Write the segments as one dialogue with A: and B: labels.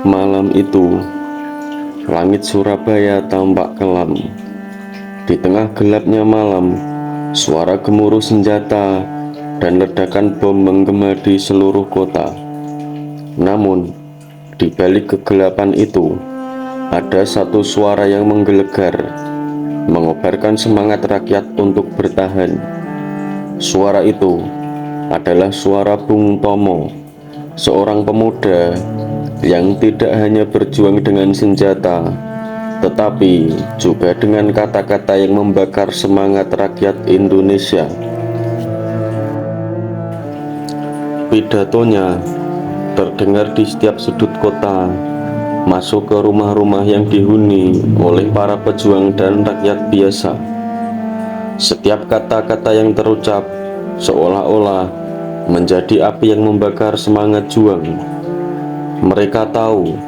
A: Malam itu, langit Surabaya tampak kelam. Di tengah gelapnya malam, suara gemuruh senjata dan ledakan bom menggema di seluruh kota. Namun, di balik kegelapan itu, ada satu suara yang menggelegar, mengobarkan semangat rakyat untuk bertahan. Suara itu adalah suara Bung Tomo, seorang pemuda yang tidak hanya berjuang dengan senjata, tetapi juga dengan kata-kata yang membakar semangat rakyat Indonesia. Pidatonya terdengar di setiap sudut kota, masuk ke rumah-rumah yang dihuni oleh para pejuang dan rakyat biasa. Setiap kata-kata yang terucap seolah-olah menjadi api yang membakar semangat juang. Mereka tahu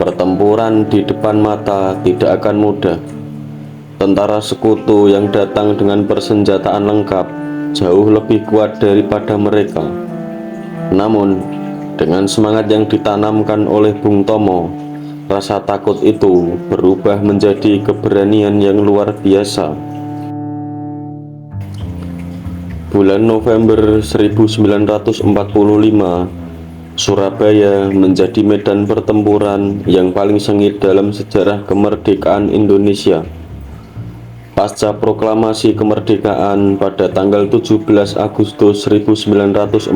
A: pertempuran di depan mata tidak akan mudah. Tentara sekutu yang datang dengan persenjataan lengkap jauh lebih kuat daripada mereka. Namun, dengan semangat yang ditanamkan oleh Bung Tomo, rasa takut itu berubah menjadi keberanian yang luar biasa. Bulan November 1945, Surabaya menjadi medan pertempuran yang paling sengit dalam sejarah kemerdekaan Indonesia. Pasca proklamasi kemerdekaan pada tanggal 17 Agustus 1945,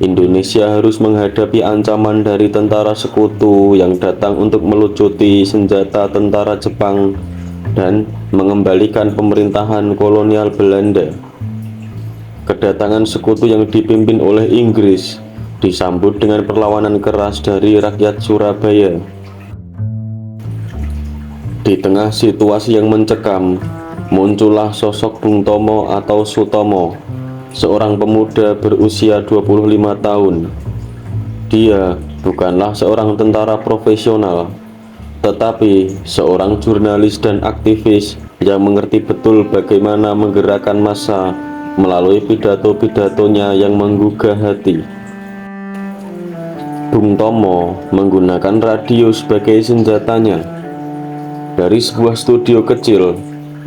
A: Indonesia harus menghadapi ancaman dari tentara sekutu yang datang untuk melucuti senjata tentara Jepang dan mengembalikan pemerintahan kolonial Belanda. Kedatangan sekutu yang dipimpin oleh Inggris disambut dengan perlawanan keras dari rakyat Surabaya. Di tengah situasi yang mencekam, muncullah sosok Bung Tomo atau Sutomo, seorang pemuda berusia 25 tahun. Dia bukanlah seorang tentara profesional, tetapi seorang jurnalis dan aktivis yang mengerti betul bagaimana menggerakkan massa melalui pidato-pidatonya yang menggugah hati. Bung Tomo menggunakan radio sebagai senjatanya. Dari sebuah studio kecil,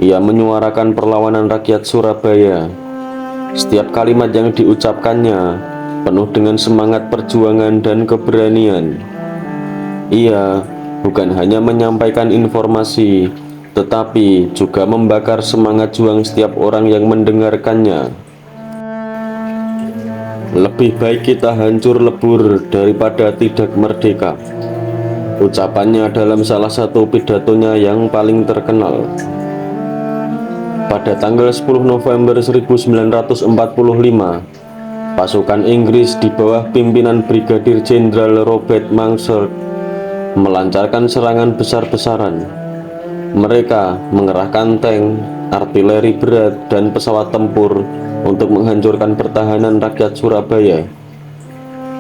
A: ia menyuarakan perlawanan rakyat Surabaya. Setiap kalimat yang diucapkannya penuh dengan semangat perjuangan dan keberanian. Ia bukan hanya menyampaikan informasi, tetapi juga membakar semangat juang setiap orang yang mendengarkannya. Lebih baik kita hancur lebur daripada tidak merdeka, ucapannya dalam salah satu pidatonya yang paling terkenal. Pada tanggal 10 November 1945, pasukan Inggris di bawah pimpinan Brigadir Jenderal Robert Mansfield melancarkan serangan besar-besaran. Mereka mengerahkan tank, artileri berat, dan pesawat tempur untuk menghancurkan pertahanan rakyat Surabaya.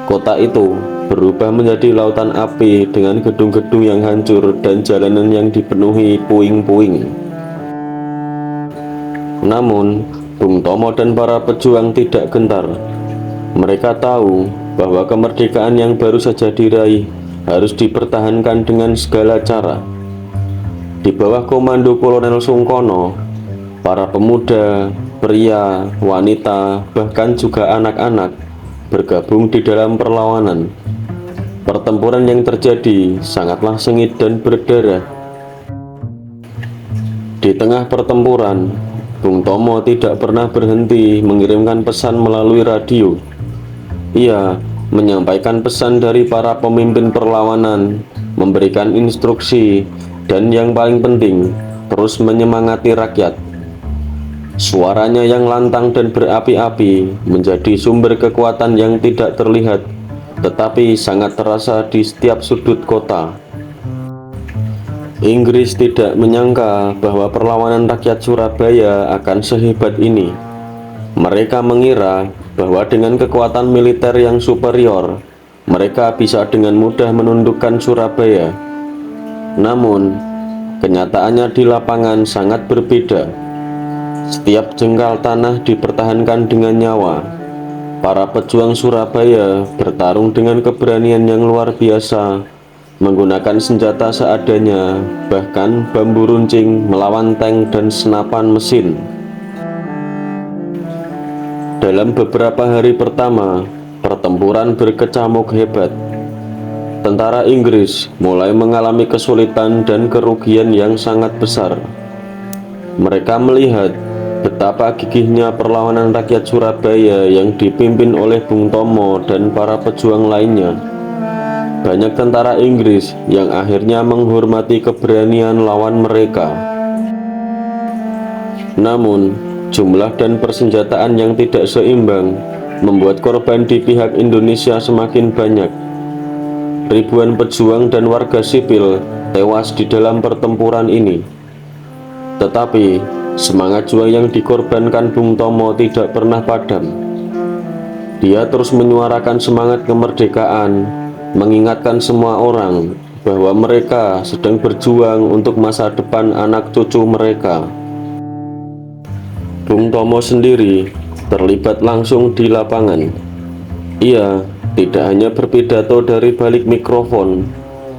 A: Kota itu berubah menjadi lautan api dengan gedung-gedung yang hancur dan jalanan yang dipenuhi puing-puing. Namun, Bung Tomo dan para pejuang tidak gentar. Mereka tahu bahwa kemerdekaan yang baru saja diraih harus dipertahankan dengan segala cara. Di bawah komando Kolonel Sungkono, para pemuda, pria, wanita, bahkan juga anak-anak bergabung di dalam perlawanan. Pertempuran yang terjadi sangatlah sengit dan berdarah. Di tengah pertempuran, Bung Tomo tidak pernah berhenti mengirimkan pesan melalui radio. Ia menyampaikan pesan dari para pemimpin perlawanan, memberikan instruksi, dan yang paling penting, terus menyemangati rakyat. Suaranya yang lantang dan berapi-api menjadi sumber kekuatan yang tidak terlihat, tetapi sangat terasa di setiap sudut kota. Inggris tidak menyangka bahwa perlawanan rakyat Surabaya akan sehebat ini. Mereka mengira bahwa dengan kekuatan militer yang superior, mereka bisa dengan mudah menundukkan Surabaya. Namun, kenyataannya di lapangan sangat berbeda. Setiap jengkal tanah dipertahankan dengan nyawa. Para pejuang Surabaya bertarung dengan keberanian yang luar biasa, menggunakan senjata seadanya, bahkan bambu runcing melawan tank dan senapan mesin. Dalam beberapa hari pertama, pertempuran berkecamuk hebat. Tentara Inggris mulai mengalami kesulitan dan kerugian yang sangat besar. Mereka melihat betapa gigihnya perlawanan rakyat Surabaya yang dipimpin oleh Bung Tomo dan para pejuang lainnya. Banyak tentara Inggris yang akhirnya menghormati keberanian lawan mereka. Namun, jumlah dan persenjataan yang tidak seimbang membuat korban di pihak Indonesia semakin banyak. Ribuan pejuang dan warga sipil tewas di dalam pertempuran ini. Tetapi, semangat juang yang dikorbankan Bung Tomo tidak pernah padam. Dia terus menyuarakan semangat kemerdekaan, mengingatkan semua orang bahwa mereka sedang berjuang untuk masa depan anak cucu mereka. Bung Tomo sendiri terlibat langsung di lapangan. Ia tidak hanya berpidato dari balik mikrofon,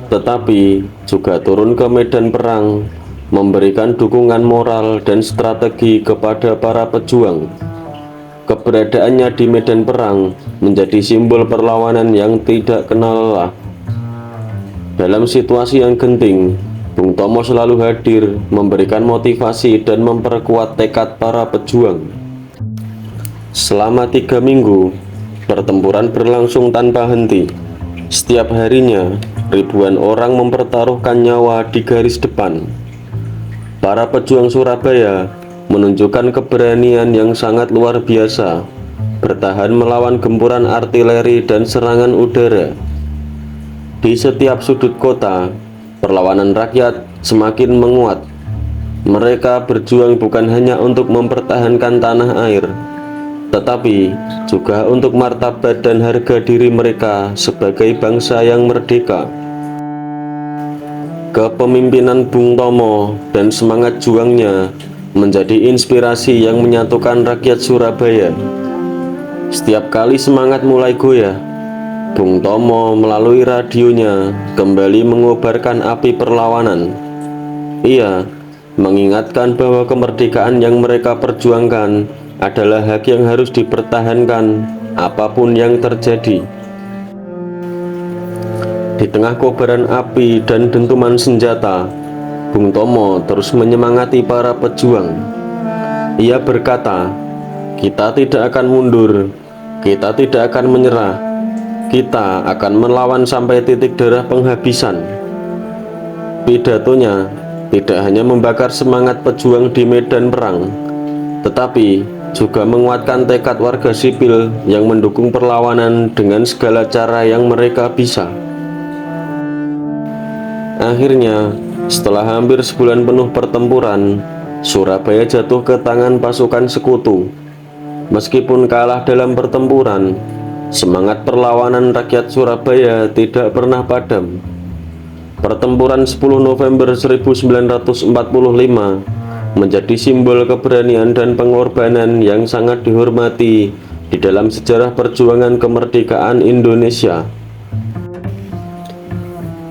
A: tetapi juga turun ke medan perang, memberikan dukungan moral dan strategi kepada para pejuang. Keberadaannya di medan perang menjadi simbol perlawanan yang tidak kenal lelah. Dalam situasi yang genting, Bung Tomo selalu hadir, memberikan motivasi dan memperkuat tekad para pejuang. Selama 3 minggu, pertempuran berlangsung tanpa henti. Setiap harinya, ribuan orang mempertaruhkan nyawa di garis depan. Para pejuang Surabaya menunjukkan keberanian yang sangat luar biasa, bertahan melawan gempuran artileri dan serangan udara. Di setiap sudut kota, perlawanan rakyat semakin menguat. Mereka berjuang bukan hanya untuk mempertahankan tanah air, tetapi juga untuk martabat dan harga diri mereka sebagai bangsa yang merdeka. Kepemimpinan Bung Tomo dan semangat juangnya menjadi inspirasi yang menyatukan rakyat Surabaya. Setiap kali semangat mulai goyah, Bung Tomo melalui radionya kembali mengobarkan api perlawanan. Ia mengingatkan bahwa kemerdekaan yang mereka perjuangkan adalah hak yang harus dipertahankan apapun yang terjadi. Di tengah kobaran api dan dentuman senjata, Bung Tomo terus menyemangati para pejuang. Ia berkata, "Kita tidak akan mundur, kita tidak akan menyerah, kita akan melawan sampai titik darah penghabisan." Pidatonya tidak hanya membakar semangat pejuang di medan perang, tetapi juga menguatkan tekad warga sipil yang mendukung perlawanan dengan segala cara yang mereka bisa. Akhirnya, setelah hampir sebulan penuh pertempuran, Surabaya jatuh ke tangan pasukan sekutu. Meskipun kalah dalam pertempuran, semangat perlawanan rakyat Surabaya tidak pernah padam. Pertempuran 10 November 1945 menjadi simbol keberanian dan pengorbanan yang sangat dihormati di dalam sejarah perjuangan kemerdekaan Indonesia.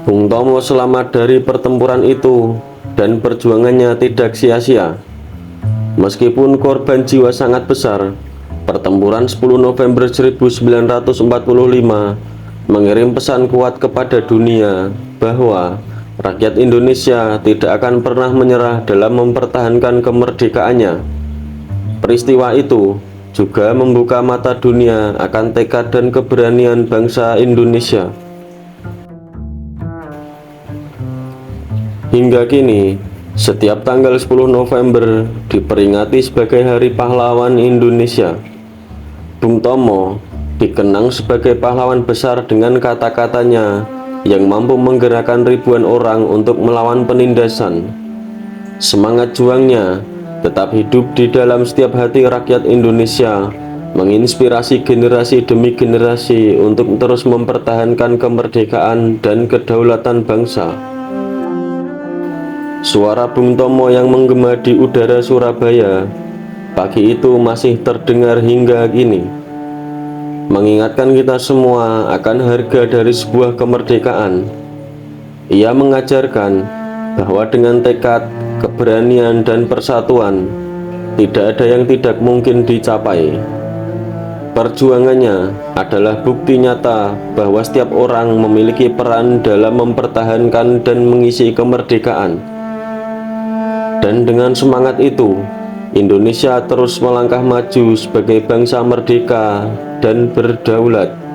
A: Bung Tomo selamat dari pertempuran itu dan perjuangannya tidak sia-sia. Meskipun korban jiwa sangat besar, pertempuran 10 November 1945 mengirim pesan kuat kepada dunia bahwa rakyat Indonesia tidak akan pernah menyerah dalam mempertahankan kemerdekaannya. Peristiwa itu juga membuka mata dunia akan tekad dan keberanian bangsa Indonesia. Hingga kini, setiap tanggal 10 November diperingati sebagai Hari Pahlawan Indonesia. Bung Tomo dikenang sebagai pahlawan besar dengan kata-katanya yang mampu menggerakkan ribuan orang untuk melawan penindasan. Semangat juangnya tetap hidup di dalam setiap hati rakyat Indonesia, menginspirasi generasi demi generasi untuk terus mempertahankan kemerdekaan dan kedaulatan bangsa. Suara Bung Tomo yang menggema di udara Surabaya pagi itu masih terdengar hingga kini. mengingatkan kita semua akan harga dari sebuah kemerdekaan. Ia mengajarkan bahwa dengan tekad, keberanian, dan persatuan, tidak ada yang tidak mungkin dicapai. Perjuangannya adalah bukti nyata bahwa setiap orang memiliki peran dalam mempertahankan dan mengisi kemerdekaan. Dan dengan semangat itu, Indonesia terus melangkah maju sebagai bangsa merdeka dan berdaulat.